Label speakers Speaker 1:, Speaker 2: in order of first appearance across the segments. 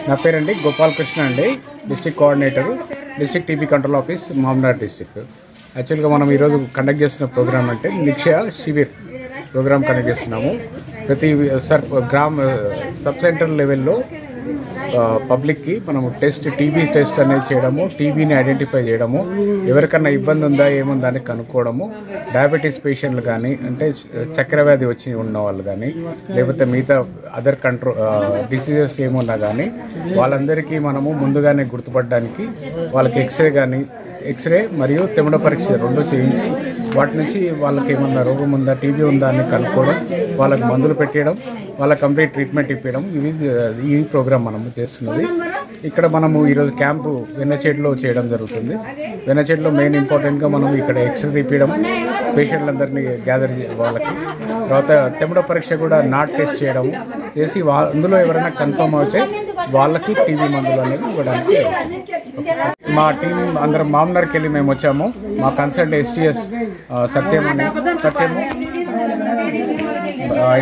Speaker 1: నా పేరండి గోపాలకృష్ణ అండి, district coordinator, district TB control office, Mamnoor district. యాక్చువల్గా మనం ఈరోజు కండక్ట్ చేస్తున్న ప్రోగ్రామ్ అంటే నిక్షయ శిబిర్ ప్రోగ్రామ్ కండక్ట్ చేస్తున్నాము. ప్రతి సబ్ సెంటర్ లెవెల్లో పబ్లిక్కి మనము టీబీ టెస్ట్ అనేది చేయడము, టీబీని ఐడెంటిఫై చేయడము, ఎవరికన్నా ఇబ్బంది ఉందా ఏముందా అని కనుక్కోవడము, డయాబెటీస్ పేషెంట్లు కానీ అంటే చక్కెర వ్యాధి వచ్చి ఉన్న వాళ్ళు కానీ లేకపోతే మిగతా అదర్ డిసీజెస్ ఏమున్నా కానీ వాళ్ళందరికీ మనము ముందుగానే గుర్తుపడడానికి వాళ్ళకి ఎక్స్రే మరియు తెమిడ పరీక్ష రెండు చేయించి వాటి నుంచి వాళ్ళకి ఏమన్నా రోగం ఉందా, టీబీ ఉందా అని కనుక్కోవడం, వాళ్ళకి మందులు పెట్టేయడం, వాళ్ళకి కంప్లీట్ ట్రీట్మెంట్ ఇప్పించడం, ఈ ప్రోగ్రామ్ మనము చేస్తున్నది. ఇక్కడ మనము ఈరోజు క్యాంపు వెన్నచేడులో చేయడం జరుగుతుంది. వెన్నచేడులో మెయిన్ ఇంపార్టెంట్గా మనం ఇక్కడ ఎక్స్రే తీపించడం, పేషెంట్లందరినీ గ్యాదర్ వాళ్ళకి, తర్వాత తెమిడ పరీక్ష కూడా నాట్ టెస్ట్ చేయడం చేసి అందులో ఎవరైనా కన్ఫర్మ్ అయితే వాళ్ళకి టీబీ మందులు అనేది ఇవ్వడానికి. మా టీం అందరం మామ్నార్కి వెళ్ళి మేము వచ్చాము. మా కన్సల్ట్ సత్యము,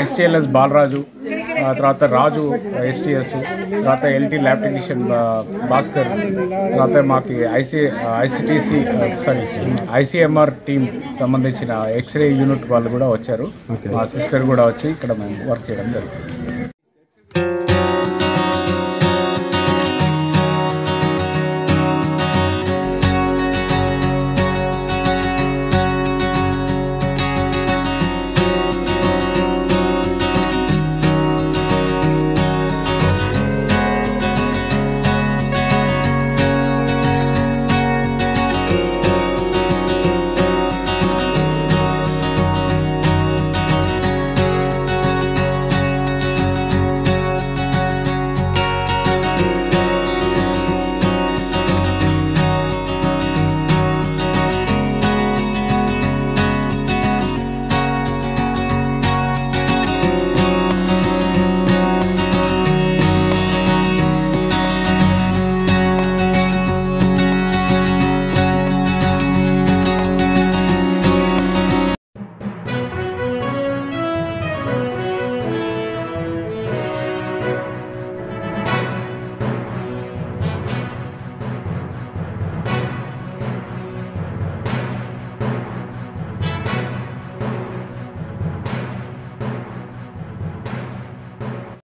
Speaker 1: ఎస్టీఎల్ఎస్ బాలరాజు, తర్వాత రాజు ఎస్టీఎస్, తర్వాత ఎల్టీ ల్యాబ్ టెక్నీషియన్ భాస్కర్, తర్వాత మాకు ఐసీఎంఆర్ టీం సంబంధించిన ఎక్స్రే యూనిట్ వాళ్ళు కూడా వచ్చారు. మా సిస్టర్ కూడా వచ్చి ఇక్కడ మేము వర్క్ చేయడం జరుగుతుంది.